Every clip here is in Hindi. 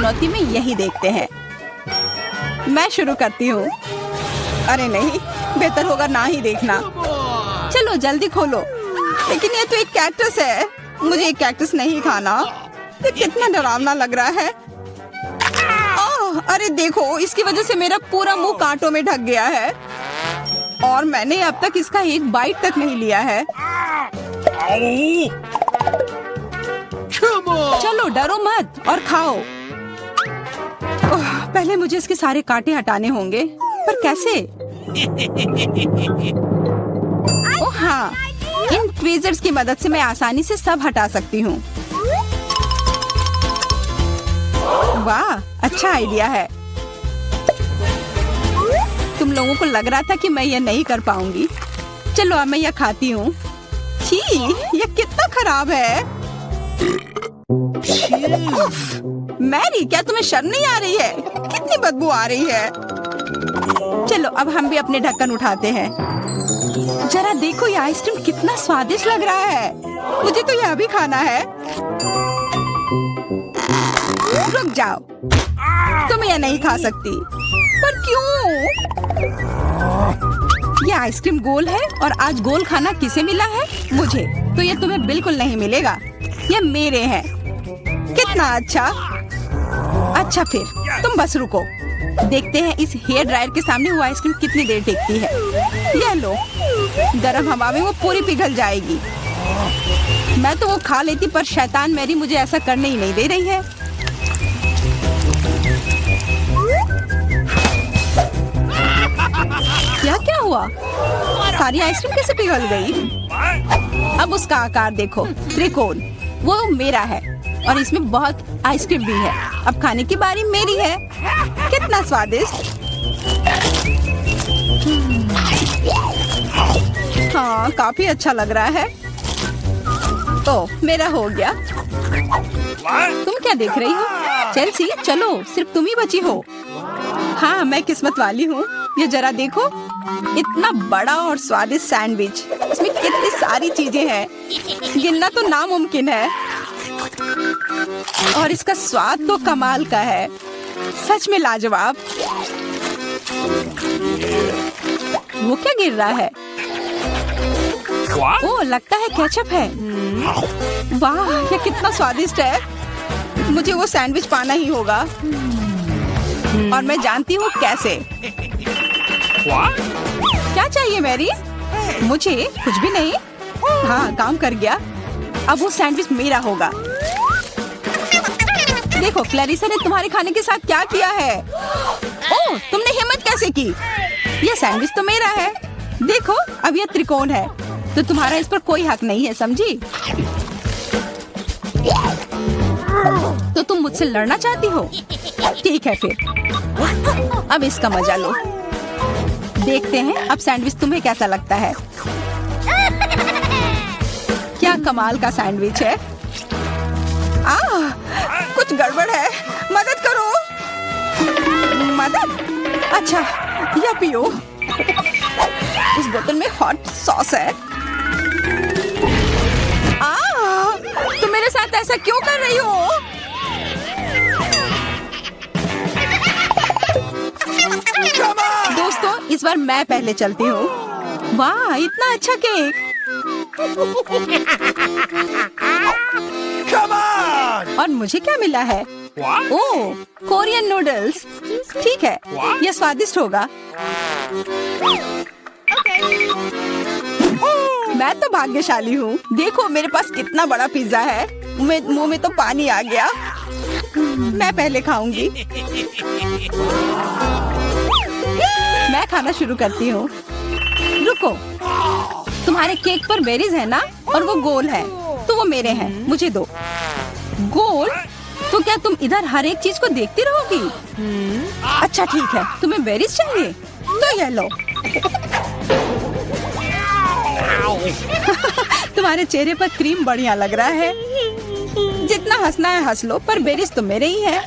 चुनौती में यही देखते हैं। मैं शुरू करती हूँ। अरे नहीं, बेहतर होगा ना ही देखना। चलो जल्दी खोलो। लेकिन ये तो एक कैक्टस है, मुझे एक कैक्टस नहीं खाना। ये कितना डरावना लग रहा है। ओह, अरे देखो, इसकी वजह से मेरा पूरा मुंह कांटों में ढक गया है और मैंने अब तक इसका एक बाइट तक नहीं लिया है। चलो डरो मत और खाओ। ओह, पहले मुझे इसके सारे कांटे हटाने होंगे, पर कैसे? ओह हाँ, इन ट्वीजर्स की मदद से मैं आसानी से सब हटा सकती हूँ। वाह, अच्छा आइडिया है। तुम लोगों को लग रहा था कि मैं ये नहीं कर पाऊंगी। चलो अब मैं ये खाती हूँ। छी, ये कितना खराब है। उफ, मैरी, क्या तुम्हें शर्म नहीं आ रही है? कितनी बदबू आ रही है। चलो अब हम भी अपने ढक्कन उठाते हैं। जरा देखो, ये आइसक्रीम कितना स्वादिष्ट लग रहा है। मुझे तो यह भी खाना है। रुक जाओ, तुम यह नहीं खा सकती। पर क्यों? ये आइसक्रीम गोल है और आज गोल खाना किसे मिला है? मुझे। तो ये तुम्हें बिल्कुल नहीं मिलेगा, ये मेरे हैं। कितना अच्छा। अच्छा फिर तुम बस रुको, देखते हैं इस हेयर ड्रायर के सामने वो आइसक्रीम कितनी देर टिकती है। यह लो, गर्म हवा में वो पूरी पिघल जाएगी। मैं तो वो खा लेती, पर शैतान मैरी मुझे ऐसा करने ही नहीं दे रही है। क्या हुआ? सारी आइसक्रीम कैसे पिघल गई? अब उसका आकार देखो, त्रिकोण। वो मेरा है और इसमें बहुत आइसक्रीम भी है। अब खाने की बारी मेरी है। कितना स्वादिष्ट। हाँ, काफी अच्छा लग रहा है। ओह, मेरा हो गया। तुम क्या देख रही हो? चेल्सी, चलो, सिर्फ तुम ही बची हो। हाँ, मैं किस्मत वाली हूँ। ये जरा देखो, इतना बड़ा और स्वादिष्ट सैंडविच। इसमें कितनी सारी चीजें हैं, गिनना तो नामुमकिन है। और इसका स्वाद तो कमाल का है, सच में लाजवाब। वो क्या गिर रहा है? ओह, लगता है केचप है। वाह, ये कितना स्वादिष्ट है। मुझे वो सैंडविच पाना ही होगा और मैं जानती हूँ कैसे। क्या चाहिए मैरी? मुझे कुछ भी नहीं। हाँ, काम कर गया। अब वो सैंडविच मेरा होगा। देखो, क्लैरिसा ने तुम्हारे खाने के साथ क्या किया है। ओह, तुमने हिम्मत कैसे की? ये सैंडविच तो मेरा है। देखो, अब ये त्रिकोण है, तो तुम्हारा इस पर कोई हक नहीं है, समझी? तो तुम मुझसे लड़ना चाहती हो? ठीक है फिर, अब इसका मजा लो। देखते हैं अब सैंडविच तुम्हें कैसा लगता है। क्या कमाल का सैंडविच है। कुछ गड़बड़ है, मदद करो। मदद? अच्छा, यह पियो। उस बोतल में हॉट सॉस है। तुम मेरे साथ ऐसा क्यों कर रही हो? दोस्तों, इस बार मैं पहले चलती हूँ। वाह, इतना अच्छा केक। और मुझे क्या मिला है? ओह, कोरियन नूडल्स। ठीक है, यह स्वादिष्ट होगा। मैं तो भाग्यशाली हूँ। देखो, मेरे पास कितना बड़ा पिज्जा है। मुंह में तो पानी आ गया। मैं पहले खाऊंगी। मैं खाना शुरू करती हूँ। रुको, तुम्हारे केक पर बेरीज है ना, और वो गोल है, तो वो मेरे हैं। मुझे दो। गोल? तो क्या तुम इधर हर एक चीज को देखती रहोगी? अच्छा ठीक है, तुम्हें बेरीज चाहिए तो ये लो। तुम्हारे चेहरे पर क्रीम बढ़िया लग रहा है। जितना हंसना है हंस लो, पर बेरीज तो मेरे ही है।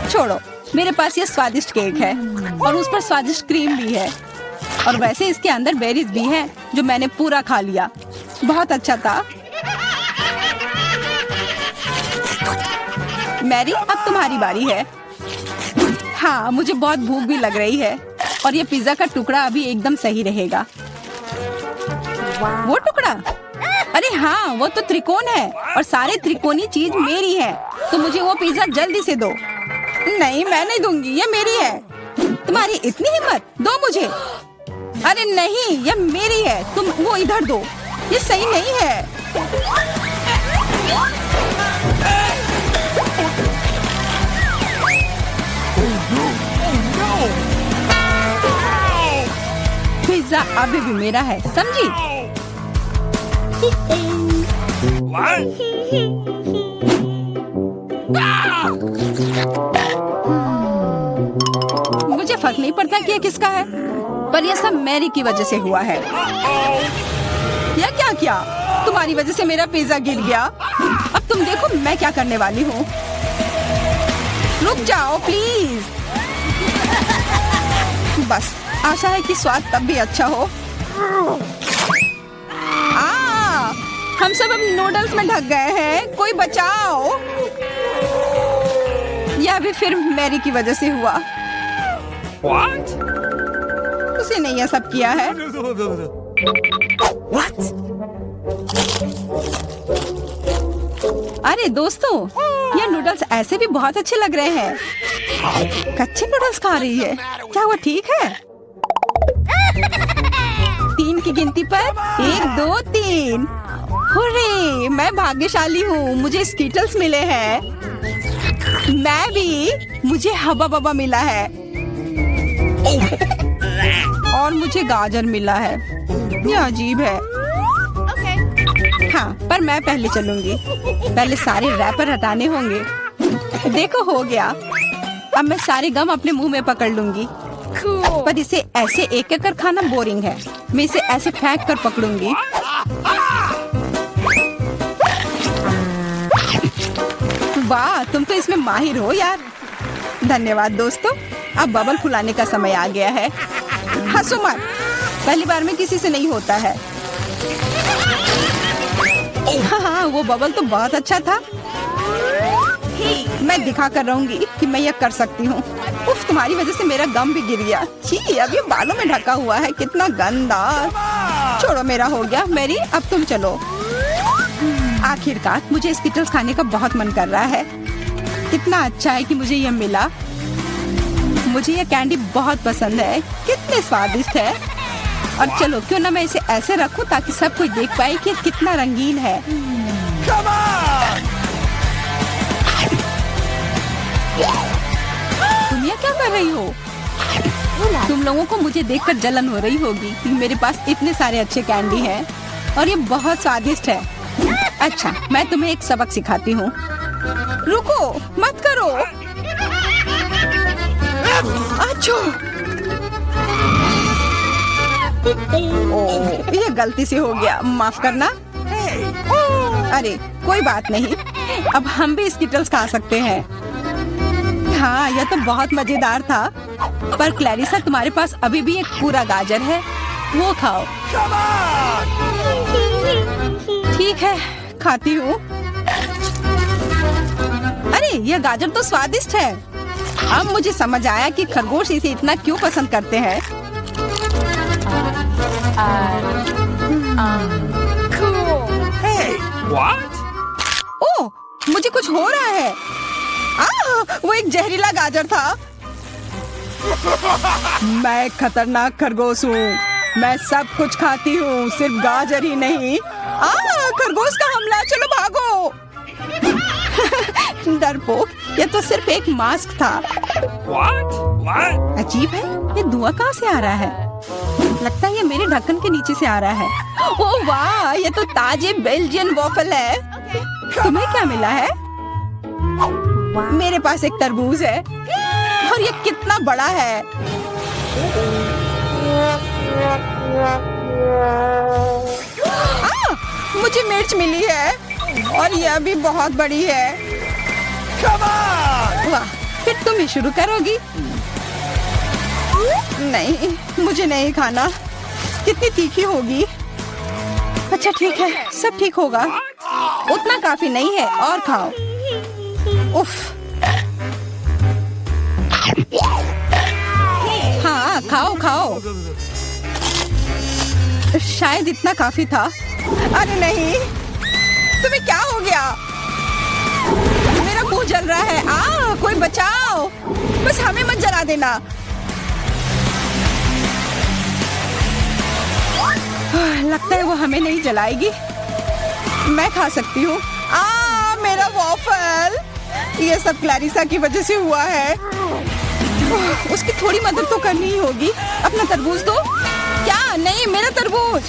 छोड़ो, मेरे पास ये स्वादिष्ट केक है और उस पर स्वादिष्ट क्रीम भी है, और वैसे इसके अंदर बेरीज भी है जो मैंने पूरा खा लिया। बहुत अच्छा था। मैरी, अब तुम्हारी बारी है। हाँ, मुझे बहुत भूख भी लग रही है और ये पिज्जा का टुकड़ा अभी एकदम सही रहेगा। वो टुकड़ा? अरे हाँ, वो तो त्रिकोण है और सारे त्रिकोणी चीज मेरी है, तो मुझे वो पिज्जा जल्दी से दो। नहीं, मैं नहीं दूंगी, ये मेरी है। तुम्हारी इतनी हिम्मत, दो मुझे। अरे नहीं, ये मेरी है, तुम वो इधर दो, ये सही नहीं है। पिज्जा अभी भी मेरा है, समझी? मुझे फर्क नहीं पड़ता कि ये किसका है, पर यह सब मैरी की वजह से हुआ है। यह क्या किया? तुम्हारी वजह से मेरा पिज्जा गिर गया। अब तुम देखो मैं क्या करने वाली हूँ। रुक जाओ प्लीज। बस, आशा है कि स्वाद तब भी अच्छा हो। हम सब अब नूडल्स में ढक गए हैं, कोई बचाओ। यह भी फिर मैरी की वजह से हुआ। What? उसे नहीं यह सब किया है। What? अरे दोस्तों, ये नूडल्स ऐसे भी बहुत अच्छे लग रहे हैं। कच्चे नूडल्स खा रही है, क्या वो ठीक है? 3 की गिनती पर 1, 2, 3। हुर्रे, मैं भाग्यशाली हूँ, मुझे स्कीटल्स मिले हैं। मैं भी, मुझे हबा बबा मिला है और मुझे गाजर मिला है। यह अजीब है। हाँ, पर मैं पहले चलूंगी। पहले सारे रैपर हटाने होंगे। देखो, हो गया। अब मैं सारे गम अपने मुंह में पकड़ लूंगी। पर इसे ऐसे एक एक कर खाना बोरिंग है। मैं इसे ऐसे फेंक कर पकड़ूंगी। वाह, तुम तो इसमें माहिर हो यार। धन्यवाद दोस्तों। अब बबल फुलाने का समय आ गया है। हंसो मत, पहली बार में किसी से नहीं होता है। हाँ, वो बबल तो बहुत अच्छा था। मैं दिखा कर रहूंगी कि मैं यह कर सकती हूँ। उफ, तुम्हारी वजह से मेरा गम भी गिर गया। छी, अब ये बालों में ढका हुआ है, कितना गंदा। छोड़ो, मेरा हो गया। मैरी, अब तुम चलो। आखिरकार मुझे स्किटल्स खाने का बहुत मन कर रहा है। कितना अच्छा है कि मुझे यह मिला। मुझे यह कैंडी बहुत पसंद है, कितने स्वादिष्ट है। और चलो, क्यों ना मैं इसे ऐसे रखूं ताकि सब कोई देख पाए कि कितना रंगीन है। तुम ये क्या कर रही हो? तुम लोगों को मुझे देखकर जलन हो रही होगी कि मेरे पास इतने सारे अच्छे कैंडी हैं और ये बहुत स्वादिष्ट है। अच्छा, मैं तुम्हें एक सबक सिखाती हूँ। रुको, मत करो। अच्छा, ओह, ये गलती से हो गया, माफ करना। अरे कोई बात नहीं, अब हम भी स्किटल्स खा सकते हैं। हाँ, यह तो बहुत मजेदार था। पर क्लैरिसा, तुम्हारे पास अभी भी एक पूरा गाजर है, वो खाओ। ठीक है, खाती हूँ। अरे, यह गाजर तो स्वादिष्ट है। अब मुझे समझ आया कि खरगोश इसे इतना क्यों पसंद करते हैं। ओह, मुझे कुछ हो रहा है। वो एक जहरीला गाजर था। मैं खतरनाक खरगोश हूँ। मैं सब कुछ खाती हूँ, सिर्फ गाजर ही नहीं। खरगोश का हमला, चलो भागो। डरपोक, ये तो सिर्फ एक मास्क था। What? अजीब है, ये धुआं कहाँ से आ रहा है? लगता है ये मेरे ढक्कन के नीचे से आ रहा है। ओह वाह, ये तो ताजे बेल्जियन वॉफल है। तुम्हें क्या मिला है? मेरे पास एक तरबूज है और ये कितना बड़ा है। मुझे मिर्च मिली है और यह भी बहुत बड़ी है। वाह, फिर तुम ही शुरू करोगी? नहीं, मुझे नहीं खाना, कितनी तीखी होगी। अच्छा ठीक है, सब ठीक होगा। उतना काफी नहीं है, और खाओ। उफ, खाओ खाओ। शायद इतना काफी था। अरे नहीं, तुम्हें क्या हो गया? मेरा मुंह जल रहा है। कोई बचाओ, बस हमें मत जला देना। लगता है वो हमें नहीं जलाएगी। मैं खा सकती हूँ। मेरा वॉफल। ये सब क्लैरिसा की वजह से हुआ है। उसकी थोड़ी मदद तो करनी ही होगी। अपना तरबूज दो। क्या? नहीं, मेरा तरबूज।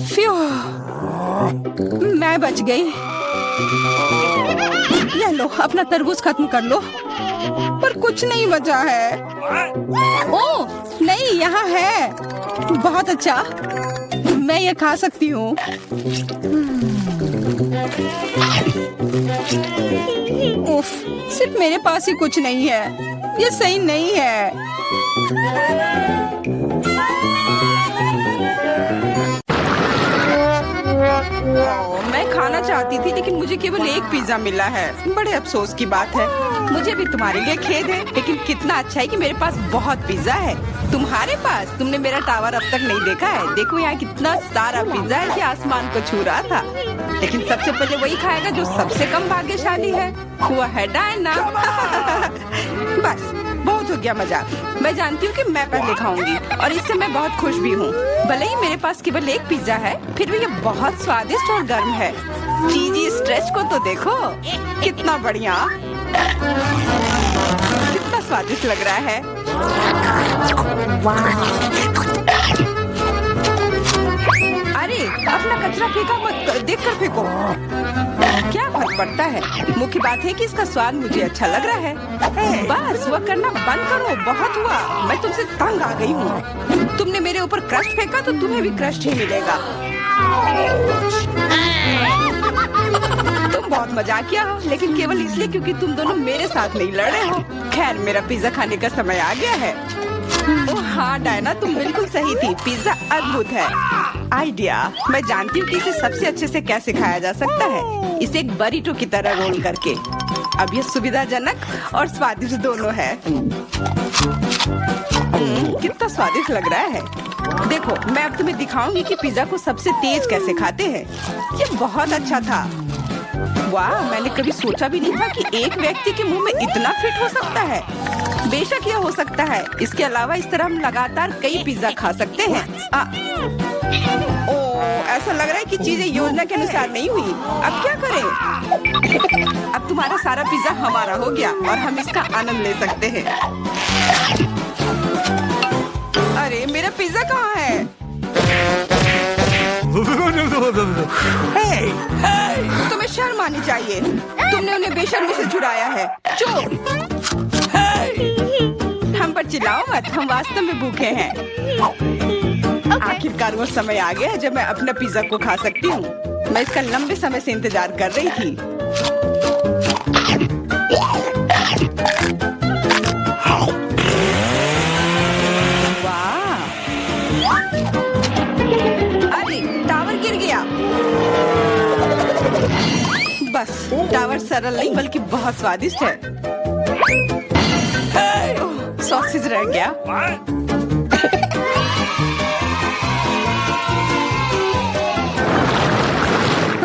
फ्यू, मैं बच गई। ये लो, अपना तरबूज खत्म कर लो। पर कुछ नहीं बचा है। ओह नहीं, यहाँ है। बहुत अच्छा, मैं ये खा सकती हूँ। उफ, सिर्फ मेरे पास ही कुछ नहीं है। ये सही नहीं है। मैं खाना चाहती थी लेकिन मुझे केवल एक पिज्जा मिला है। बड़े अफसोस की बात है। मुझे भी तुम्हारे लिए खेद है, लेकिन कितना अच्छा है कि मेरे पास बहुत पिज्जा है। तुम्हारे पास? तुमने मेरा टावर अब तक नहीं देखा है। देखो यहाँ कितना सारा पिज्जा है कि आसमान को छू रहा था। लेकिन सबसे पहले वही खाएगा जो सबसे कम भाग्यशाली है। वो है डायना। बस बहुत हो गया मजाक। मैं जानती हूँ कि मैं पहले खाऊंगी और इससे मैं बहुत खुश भी हूँ। भले ही मेरे पास केवल एक पिज्जा है, फिर भी ये बहुत स्वादिष्ट और गर्म है। चीजी स्ट्रेच को तो देखो, कितना बढ़िया, कितना स्वादिष्ट लग रहा है। अरे अपना कचरा फेंका मत, देखकर फेंको। क्या फर्क पड़ता है? मुख्य बात है कि इसका स्वाद मुझे अच्छा लग रहा है। बस वह करना बंद करो, बहुत हुआ। मैं तुमसे तंग आ गई हूँ। तुमने मेरे ऊपर क्रस्ट फेंका तो तुम्हें भी क्रस्ट ही मिलेगा। तुम बहुत मजाकिया हो, लेकिन केवल इसलिए क्योंकि तुम दोनों मेरे साथ नहीं लड़ रहे हो। खैर, मेरा पिज्जा खाने का समय आ गया है। ओह हाँ डायना, तुम बिल्कुल सही थी। पिज्जा अद्भुत है। आइडिया, मैं जानती हूँ कि इसे सबसे अच्छे से कैसे खाया जा सकता है। इसे एक बरीटो की तरह रोल करके। अब यह सुविधाजनक और स्वादिष्ट दोनों है। कितना स्वादिष्ट लग रहा है। देखो, मैं अब तुम्हें दिखाऊंगी कि पिज्जा को सबसे तेज कैसे खाते हैं। ये बहुत अच्छा था। वाह, मैंने कभी सोचा भी नहीं था कि एक व्यक्ति के मुंह में इतना फिट हो सकता है। बेशक यह हो सकता है। इसके अलावा इस तरह हम लगातार कई पिज्जा खा सकते हैं। ऐसा लग रहा है कि चीजें योजना के अनुसार नहीं हुई। अब क्या करें? अब तुम्हारा सारा पिज्जा हमारा हो गया और हम इसका आनंद ले सकते हैं। अरे मेरा पिज्जा कहाँ है? तुम्हें शर्म आनी चाहिए। तुमने उन्हें बेशर्मी से छुड़ाया है। चुप! हम पर चिल्लाओ मत, हम वास्तव में भूखे हैं। आखिरकार वो समय आ गया जब मैं अपना पिज्जा को खा सकती हूँ। मैं इसका लंबे समय से इंतजार कर रही थी। वाह! अरे टावर गिर गया। बस टावर सरल नहीं बल्कि बहुत स्वादिष्ट है। सॉसेज रह गया।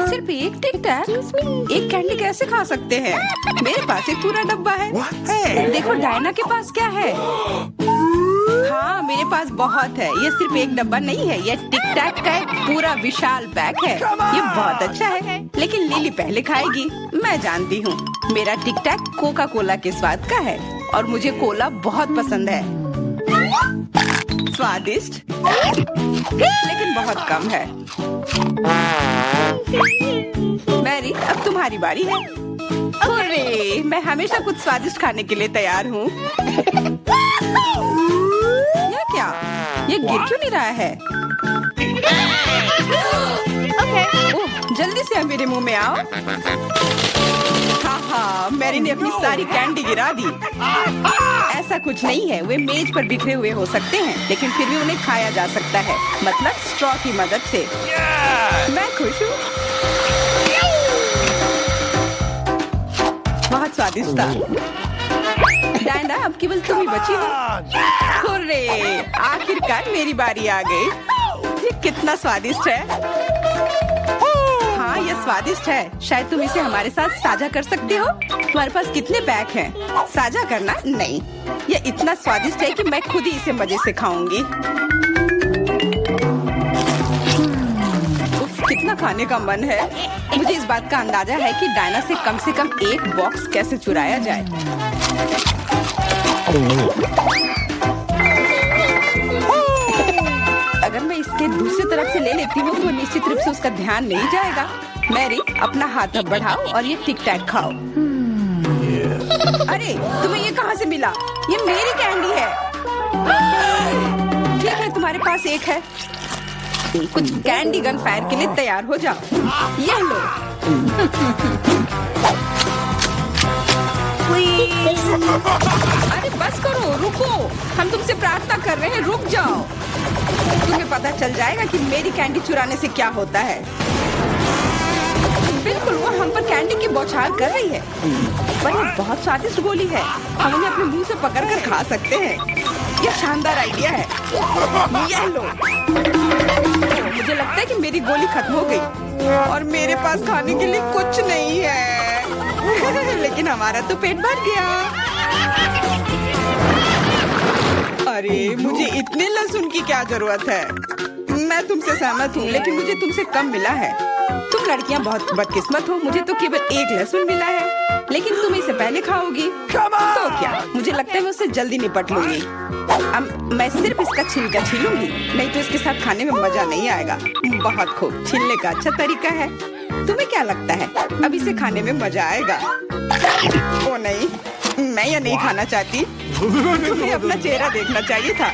सिर्फ एक टिक टैक, एक कैंडी कैसे खा सकते हैं? मेरे पास एक पूरा डब्बा है। देखो डायना के पास क्या है। हाँ, मेरे पास बहुत है। ये सिर्फ एक डब्बा नहीं है, ये टिक टैक का एक पूरा विशाल पैक है। ये बहुत अच्छा है, लेकिन लिली पहले खाएगी। मैं जानती हूँ, मेरा टिक टैक कोका कोला के स्वाद का है और मुझे कोला बहुत पसंद है। स्वादिष्ट, लेकिन बहुत कम है। मैरी, अब तुम्हारी बारी है। अरे, मैं हमेशा कुछ स्वादिष्ट खाने के लिए तैयार हूँ। यह क्या? ये गिर क्यों नहीं रहा है? ओह, जल्दी से मेरे मुंह में आओ। हाँ, मैरी ने अपनी सारी कैंडी गिरा दी। ऐसा कुछ नहीं है, वे मेज पर बिखरे हुए हो सकते हैं, लेकिन फिर भी उन्हें खाया जा सकता है, मतलब स्ट्रॉ की मदद से। मैं खुश हूँ। बहुत स्वादिष्ट था। डायना, अब केवल तुम ही बची हो। हुर्रे, आखिरकार मेरी बारी आ गई। ये कितना स्वादिष्ट है। हाँ, ये स्वादिष्ट है। शायद तुम इसे हमारे साथ साझा कर सकते हो। तुम्हारे पास कितने बैग हैं? साझा करना नहीं। ये इतना स्वादिष्ट है कि मैं खुद ही इसे मजे से खाऊंगी। कितना खाने का मन है। मुझे इस बात का अंदाजा है कि डायना से कम एक बॉक्स कैसे चुराया जाए। अगर मैं इसके दूसरी तरफ से ले लेती हूँ तो निश्चित रूप से उसका ध्यान नहीं जाएगा। मैरी, अपना हाथ अब बढ़ाओ और ये टिक टैक खाओ। अरे, तुम्हें ये कहाँ से मिला? ये मेरी कैंडी है। ठीक है, तुम्हारे पास एक है। कुछ कैंडी गन फायर के लिए तैयार हो जाओ। ये लो। अरे बस करो, रुको। हम तुमसे प्रार्थना कर रहे हैं, रुक जाओ। तुम्हें पता चल जाएगा कि मेरी कैंडी चुराने से क्या होता है। बिल्कुल, वो हम पर कैंडी की बौछार कर रही है। पर ये बहुत स्वादिष्ट गोली है। हम उन्हें अपने मुंह से पकड़कर खा सकते हैं। ये शानदार आइडिया है। ये लो। मुझे लगता है कि मेरी गोली खत्म हो गई और मेरे पास खाने के लिए कुछ नहीं है। लेकिन हमारा तो पेट भर गया। अरे, मुझे इतने लहसुन की क्या जरूरत है? मैं तुमसे सहमत हूँ, लेकिन मुझे तुमसे कम मिला है। तुम लड़कियाँ बहुत बदकिस्मत हो। मुझे तो केवल एक लहसुन मिला है, लेकिन तुम इसे पहले खाओगी। तो क्या, मुझे लगता है मैं उससे जल्दी निपट लूंगी। अब मैं सिर्फ इसका छिलका छीलूंगी, नहीं तो इसके साथ खाने में मजा नहीं आएगा। बहुत खूब, छीलने का अच्छा तरीका है। तुम्हें क्या लगता है अब इसे खाने में मजा आएगा? ओ नहीं, मैं यह नहीं खाना चाहती। तुम्हें अपना चेहरा देखना चाहिए था।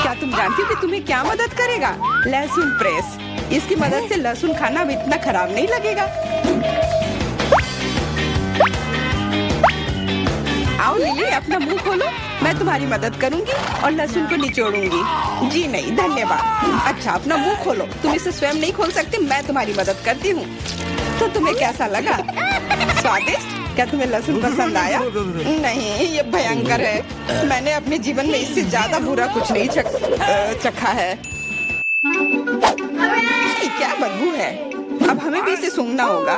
क्या तुम जानती हो कि तुम्हें क्या मदद करेगा? लहसुन प्रेस। इसकी मदद से लहसुन खाना अब इतना खराब नहीं लगेगा। आओ लिली, अपना मुंह खोलो। मैं तुम्हारी मदद करूंगी और लहसुन को निचोड़ूंगी। जी नहीं, धन्यवाद। अच्छा, अपना मुंह खोलो। तुम इसे स्वयं नहीं खोल सकती, मैं तुम्हारी मदद करती हूँ। तो तुम्हें कैसा लगा? स्वादिष्ट? क्या तुम्हें लहसुन पसंद आया? नहीं, ये भयंकर है। मैंने अपने जीवन में इससे ज्यादा बुरा कुछ नहीं चखा है। क्या बदबू है। अब हमें भी इसे सूंघना होगा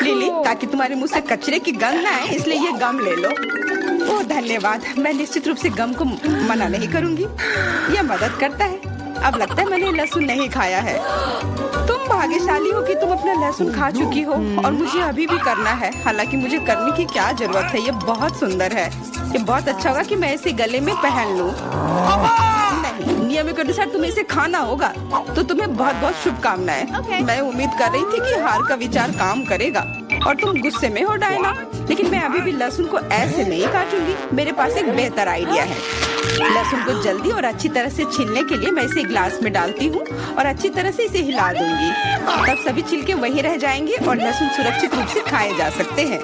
लिली, ताकि तुम्हारे मुंह से कचरे की गंध ना आए। इसलिए ये गम ले लो। ओह धन्यवाद। मैं निश्चित रूप से गम को मना नहीं करूंगी। यह मदद करता है। अब लगता है मैंने लहसुन नहीं खाया है। तुम भाग्यशाली हो कि तुम अपना लहसुन खा चुकी हो और मुझे अभी भी करना है। हालांकि मुझे करने की क्या जरूरत है, ये बहुत सुंदर है। ये बहुत अच्छा होगा कि मैं इसे गले में पहन लूं। नहीं, नियम के अनुसार तुम्हें इसे खाना होगा। तो तुम्हें बहुत बहुत शुभकामनाएं। मैं उम्मीद कर रही थी कि हार का विचार काम करेगा और तुम गुस्से में हो डायना, लेकिन मैं अभी भी लहसुन को ऐसे नहीं काटूंगी। मेरे पास एक बेहतर आइडिया है। लहसुन को जल्दी और अच्छी तरह से छीलने के लिए मैं इसे ग्लास में डालती हूँ और अच्छी तरह से इसे हिला दूंगी। तब सभी छिलके वहीं रह जाएंगे और लहसुन सुरक्षित रूप से खाए जा सकते हैं।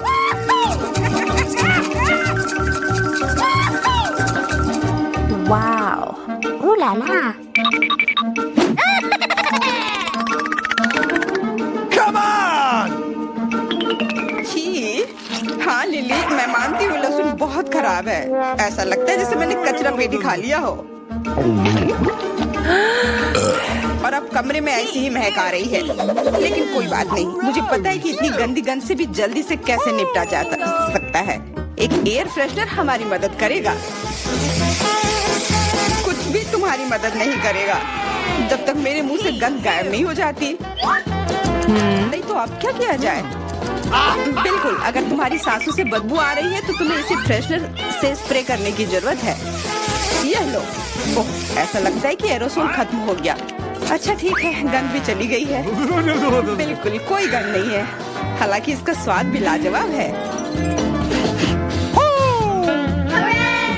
Wow, ooh la la। Come on! हाँ लिली, मैं मानती हूँ लहसुन बहुत खराब है। ऐसा लगता है जैसे मैंने कचरा पेटी खा लिया हो। और अब कमरे में ऐसी ही महक आ रही है। लेकिन कोई बात नहीं, मुझे पता है कि इतनी गंदी गंध से भी जल्दी से कैसे निपटा जा सकता है। एक एयर फ्रेशनर हमारी मदद करेगा। कुछ भी तुम्हारी मदद नहीं करेगा जब तक मेरे मुंह से गंध गायब नहीं हो जाती। नहीं तो अब क्या किया जाए? बिल्कुल, अगर तुम्हारी सांसों से बदबू आ रही है तो तुम्हें इसे फ्रेशनर से स्प्रे करने की जरूरत है। यह लो। ओह, ऐसा लगता है कि एरोसोल खत्म हो गया। अच्छा ठीक है, गंध भी चली गई है। बिल्कुल कोई गंध नहीं है, हालांकि इसका स्वाद भी लाजवाब है।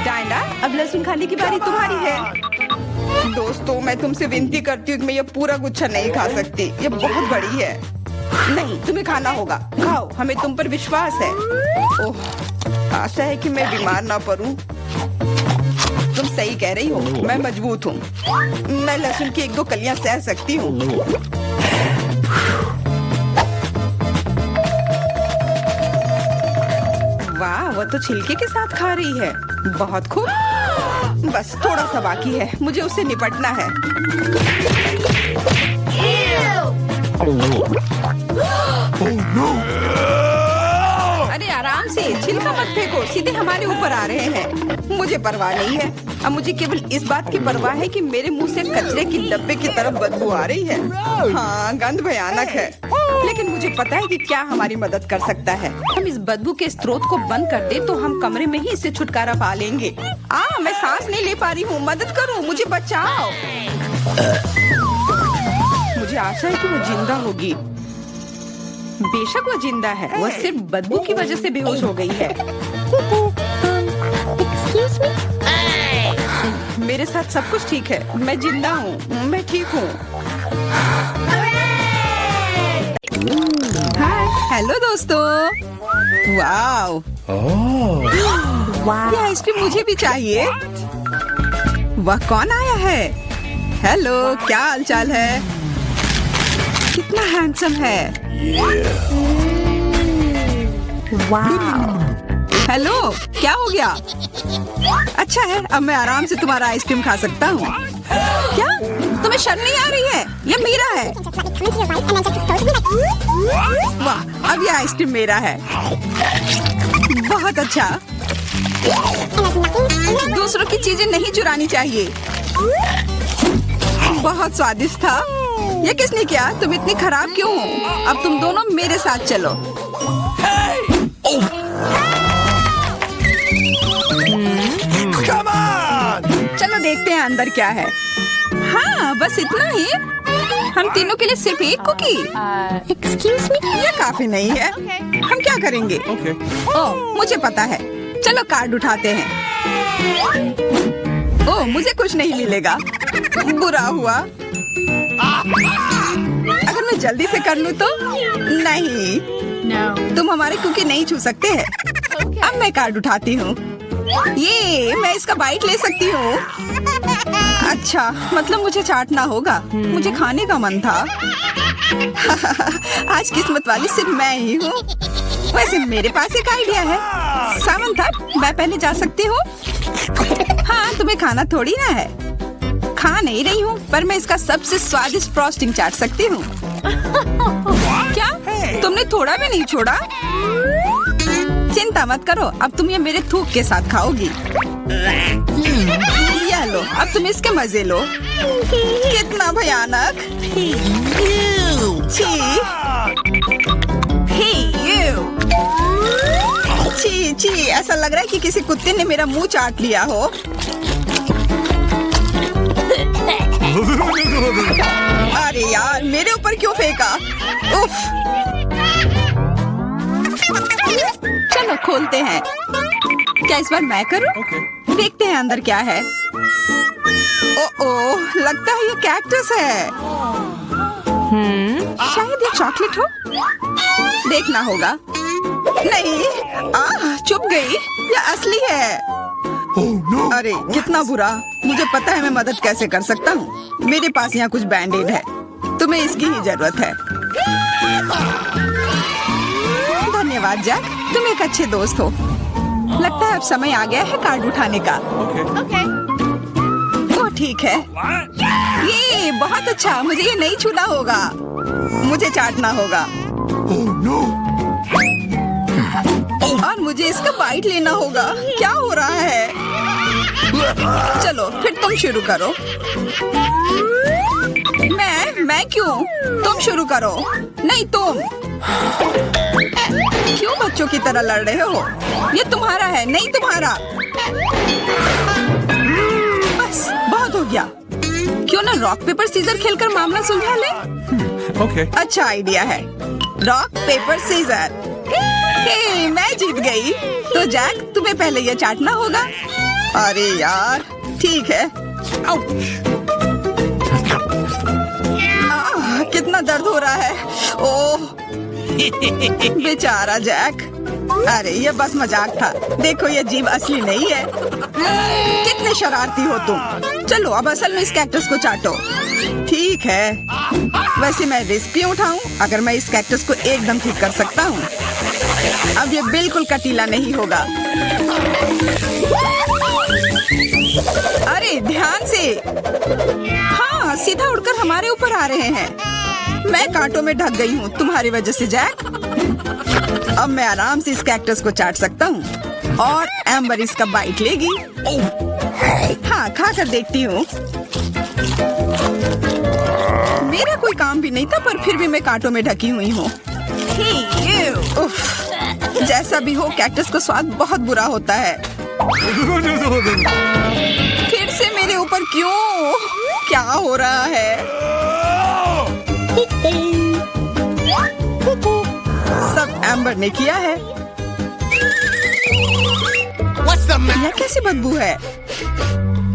डायना, अब लहसुन खाने की बारी तुम्हारी है। दोस्तों, मैं तुमसे विनती करती हूँ कि मैं ये पूरा गुच्छा नहीं खा सकती। ये बहुत बड़ी है। नहीं, तुम्हें खाना होगा। खाओ, हमें तुम पर विश्वास है। ओह, आशा है कि मैं बीमार ना पड़ूं। तुम सही कह रही हो, मैं मजबूत हूँ। मैं लहसुन की 1-2 कलियां सह सकती हूँ। वाह, वो तो छिलके के साथ खा रही है। बहुत खूब। बस थोड़ा सा बाकी है, मुझे उससे निपटना है। अरे आराम से, छिलका मत फेंको, सीधे हमारे ऊपर आ रहे हैं। मुझे परवाह नहीं है। अब मुझे केवल इस बात की परवाह है कि मेरे मुंह से कचरे की डब्बे की तरफ बदबू आ रही है। हाँ, गंध भयानक है, लेकिन मुझे पता है कि क्या हमारी मदद कर सकता है। हम इस बदबू के स्रोत को बंद कर दे तो हम कमरे में ही इससे छुटकारा पा लेंगे। मैं सांस नहीं ले पा रही हूँ, मदद करो, मुझे बचाओ। मुझे आशा है कि वो जिंदा होगी। बेशक वो जिंदा है, वो सिर्फ बदबू की वजह से बेहोश हो गई है। मेरे साथ सब कुछ ठीक है, मैं जिंदा हूँ, मैं ठीक हूँ। हेलो दोस्तों। वाओ, ये आइसक्रीम मुझे भी चाहिए। वह कौन आया है? हेलो, क्या हालचाल है? कितना हैंडसम है। हेलो, क्या हो गया? अच्छा है, अब मैं आराम से तुम्हारा आइसक्रीम खा सकता हूँ। क्या तुम्हें शर्म नहीं आ रही है? ये मेरा है। वाह, अब ये आइसक्रीम मेरा है। बहुत अच्छा। दूसरों की चीजें नहीं चुरानी चाहिए। बहुत स्वादिष्ट था। ये किसने किया? तुम इतनी खराब क्यों हो? अब तुम दोनों मेरे साथ चलो। Come on! चलो देखते हैं अंदर क्या है। हाँ, बस इतना ही। हम तीनों के लिए सिर्फ एक कुकी। Excuse me? ये काफी नहीं है। हम क्या करेंगे? Okay. ओह, मुझे पता है। चलो कार्ड उठाते हैं। ओह, मुझे कुछ नहीं मिलेगा। बुरा हुआ। अगर मैं जल्दी से कर लूँ तो? नहीं, No. तुम हमारे कुकी नहीं छू सकते हैं। अब मैं कार्ड उठाती हूँ। ये मैं इसका बाइट ले सकती हूँ। अच्छा, मतलब मुझे चाटना होगा। मुझे खाने का मन था। आज किस्मत वाली सिर्फ मैं ही हूँ। वैसे मेरे पास एक आइडिया है। सामंथा, मैं पहले जा सकती हूँ? हाँ, तुम्हें खाना थोड़ी ना है। खा नहीं रही हूँ, पर मैं इसका सबसे स्वादिष्ट फ्रॉस्टिंग चाट सकती हूँ। क्या तुमने थोड़ा भी नहीं छोड़ा? चिंता मत करो, अब तुम ये मेरे थूक के साथ खाओगी। ये लो, अब तुम इसके मजे लो। कितना भयानक। छी, छी छी, ऐसा लग रहा है कि किसी कुत्ते ने मेरा मुंह चाट लिया हो। अरे यार, मेरे ऊपर क्यों फेंका? उफ। चलो खोलते हैं। क्या इस बार मैं करूं? Okay. देखते हैं अंदर क्या है। ओह, लगता है ये कैक्टस है। शायद ये चॉकलेट हो। देखना होगा। नहीं, चुप गई। ये असली है। Oh no! अरे कितना बुरा। मुझे पता है मैं मदद कैसे कर सकता हूँ। मेरे पास यहाँ कुछ बैंडेड है। तुम्हें इसकी ही जरूरत है। धन्यवाद जैक, तुम एक अच्छे दोस्त हो। लगता है अब समय आ गया है कार्ड उठाने का। Okay. ओह ठीक है। ये बहुत अच्छा, मुझे ये नहीं छूना होगा। मुझे चाटना होगा। Oh no! और मुझे इसका बाइट लेना होगा। क्या हो रहा है? चलो फिर तुम शुरू करो। मैं क्यों? तुम शुरू करो। नहीं तुम। क्यों बच्चों की तरह लड़ रहे हो? ये तुम्हारा है, नहीं तुम्हारा। बस बहुत हो गया। क्यों ना रॉक पेपर सीजर खेलकर मामला सुलझा ले? Okay. अच्छा आइडिया है। Rock paper scissor. हे, मैं जीत गई। तो जैक, तुम्हें पहले ये चाटना होगा। अरे यार, ठीक है। कितना दर्द हो रहा है। ओह, बेचारा जैक। अरे ये बस मजाक था। देखो ये जीभ असली नहीं है। कितने शरारती हो तुम। चलो अब असल में इस कैक्टस को चाटो। ठीक है। वैसे मैं रिस्क क्यों उठाऊं अगर मैं इस कैक्टस को एकदम ठीक कर सकता हूँ। अब ये बिल्कुल कटीला नहीं होगा। अरे ध्यान से। हाँ, सीधा उड़कर हमारे ऊपर आ रहे हैं। मैं कांटों में ढक गई हूँ तुम्हारी वजह से जैक। अब मैं आराम से इस कैक्टस को चाट सकता हूँ और एम्बर इसका बाइट लेगी। हाँ, खा कर देखती हूँ। मेरा कोई काम भी नहीं था, पर फिर भी मैं कांटों में ढकी हुई हूँ। उफ, जैसा भी हो, कैक्टस का स्वाद बहुत बुरा होता है। फिर से मेरे ऊपर क्यों? क्या हो रहा है? सब एम्बर ने किया है। यह कैसी बदबू है?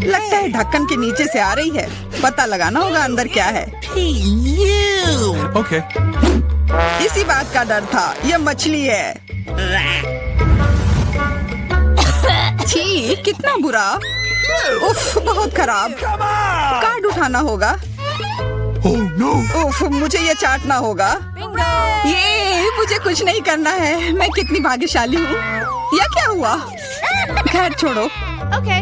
लगता है ढक्कन के नीचे से आ रही है। पता लगाना होगा अंदर क्या है। Okay. इसी बात का डर था। यह मछली है। छी, कितना बुरा। उफ, बहुत खराब। कार्ड उठाना होगा। Oh no! उफ, मुझे ये चाटना होगा। ये मुझे कुछ नहीं करना है। मैं कितनी भाग्यशाली हूँ। यह क्या हुआ? खैर छोड़ो। Okay.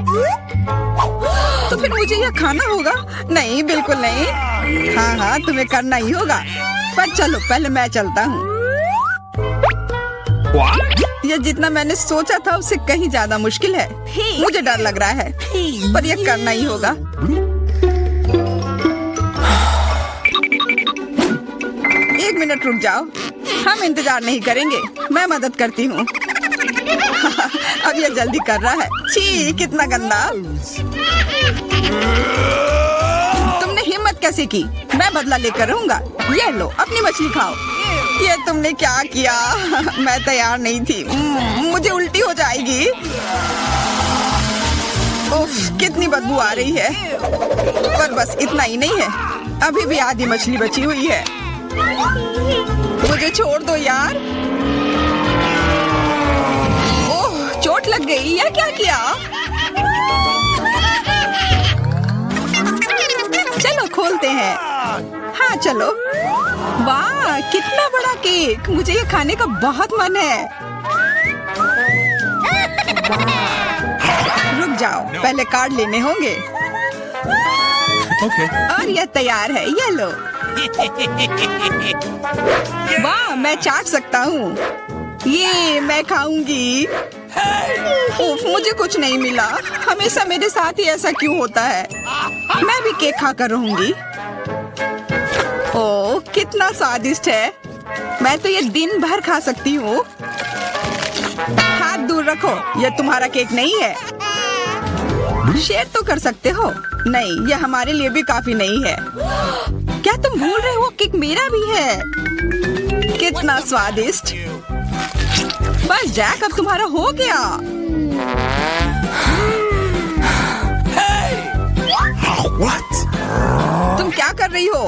तो फिर मुझे यह खाना होगा? नहीं, बिल्कुल नहीं। हाँ हाँ, तुम्हें करना ही होगा। पर चलो, पहले मैं चलता हूँ। यह जितना मैंने सोचा था उससे कहीं ज्यादा मुश्किल है। मुझे डर लग रहा है, पर यह करना ही होगा। एक मिनट रुक जाओ। हम इंतजार नहीं करेंगे। मैं मदद करती हूँ। अब यह जल्दी कर रहा है। छी, कितना गंदा। तुमने हिम्मत कैसे की? मैं बदला लेकर रहूंगा। ये लो, अपनी मछली खाओ। ये तुमने क्या किया? मैं तैयार नहीं थी। मुझे उल्टी हो जाएगी। उफ, कितनी बदबू आ रही है। पर बस इतना ही नहीं है, अभी भी आधी मछली बची हुई है। मुझे छोड़ दो यार। ओह, चोट लग गई। यह क्या किया? चलो खोलते हैं। हाँ चलो। वाह, कितना बड़ा केक। मुझे ये खाने का बहुत मन है। रुक जाओ, पहले कार्ड लेने होंगे। Okay. और यह तैयार है। ये लो। वाह, मैं चाट सकता हूँ। ये मैं खाऊंगी। उफ, मुझे कुछ नहीं मिला। हमेशा मेरे साथ ही ऐसा क्यों होता है? मैं भी केक खाकर रहूंगी। ओह, कितना स्वादिष्ट है। मैं तो ये दिन भर खा सकती हूँ। हाथ दूर रखो, यह तुम्हारा केक नहीं है। शेयर तो कर सकते हो। नहीं, यह हमारे लिए भी काफी नहीं है। क्या तुम भूल रहे हो? केक मेरा भी है। कितना स्वादिष्ट। बस जैक, अब तुम्हारा हो गया। What? तुम क्या कर रही हो?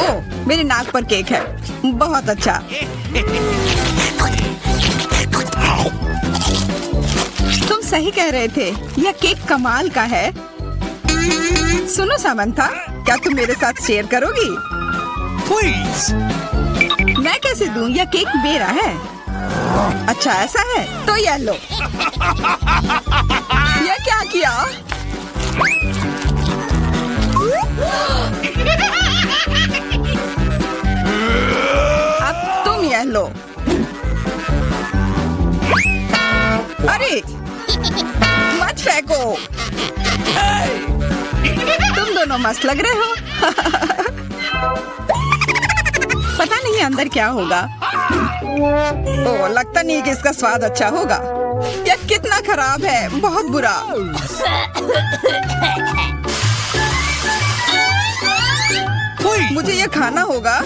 ओह, मेरे नाक पर केक है। बहुत अच्छा। तुम सही कह रहे थे, यह केक कमाल का है। सुनो सामंथा, क्या तुम मेरे साथ शेयर करोगी? Please. मैं कैसे दूं? यह केक मेरा है। अच्छा ऐसा है, तो यह लो। यह क्या किया? अब तुम यह लो। अरे मत फेंको। तुम दोनों मस्त लग रहे हो। पता नहीं अंदर क्या होगा। ओह, लगता नहीं कि इसका स्वाद अच्छा होगा। यह कितना खराब है, बहुत बुरा। मुझे यह खाना होगा।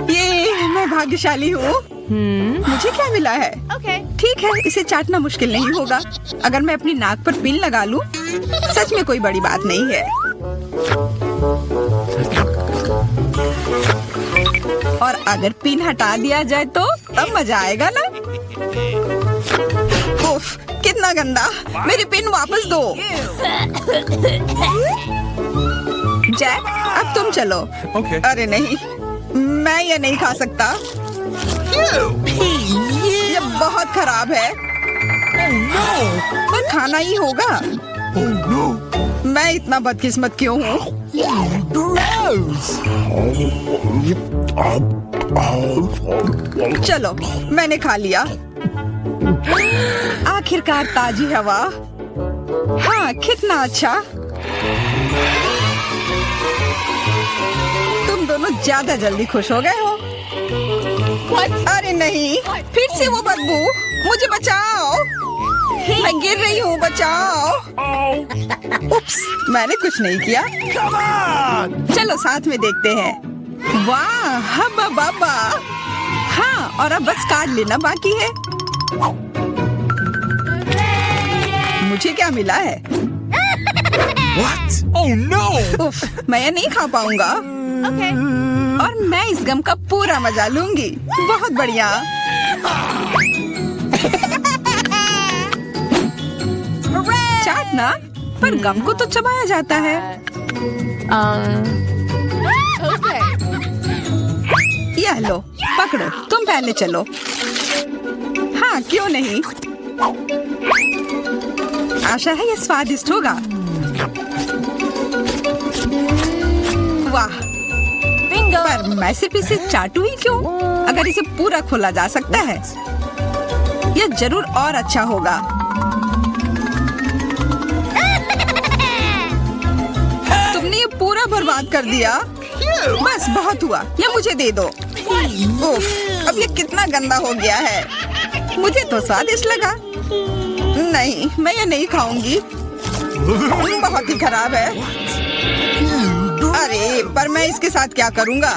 ये मैं भाग्यशाली हूँ। मुझे क्या मिला है? Okay. ठीक है, इसे चाटना मुश्किल नहीं होगा। अगर मैं अपनी नाक पर पिन लगा लूं, सच में कोई बड़ी बात नहीं है। और अगर पिन हटा दिया जाए तो तब मजा आएगा ना। उफ, कितना गंदा। मेरी पिन वापस दो। जैक, अब तुम चलो। Okay. अरे नहीं, मैं ये नहीं खा सकता। ये बहुत खराब है, पर खाना ही होगा। Oh no! मैं इतना बदकिस्मत क्यों हूँ? चलो, मैंने खा लिया। आखिरकार ताजी हवा। हाँ, कितना अच्छा। तुम दोनों ज्यादा जल्दी खुश हो गए हो। अरे नहीं, फिर से वो बदबू। मुझे बचाओ, मैं गिर रही हूँ, बचाओ। उप्स, मैंने कुछ नहीं किया। Come on! चलो साथ में देखते हैं। वाह, हब्बा बाबा। हाँ, और अब बस कार्ड लेना बाकी है। मुझे क्या मिला है? What? Oh no! उफ, मैं ये नहीं खा पाऊंगा। और मैं इस गम का पूरा मजा लूंगी। बहुत बढ़िया। चाटना, पर गम को तो चबाया जाता है। Okay. यह लो, पकड़ो, तुम पहले चलो। हाँ, क्यों नहीं? आशा है ये स्वादिष्ट होगा। वाह, Bingo. पर मैं सिर्फ इसे चाटू ही क्यों? अगर इसे पूरा खोला जा सकता है, यह जरूर और अच्छा होगा। तुमने ये पूरा बर्बाद कर दिया। बस बहुत हुआ, ये मुझे दे दो। उफ, अब ये कितना गंदा हो गया है। मुझे तो स्वादिष्ट लगा। नहीं, मैं ये नहीं खाऊंगी। बहुत ही खराब है। अरे, पर मैं इसके साथ क्या करूंगा?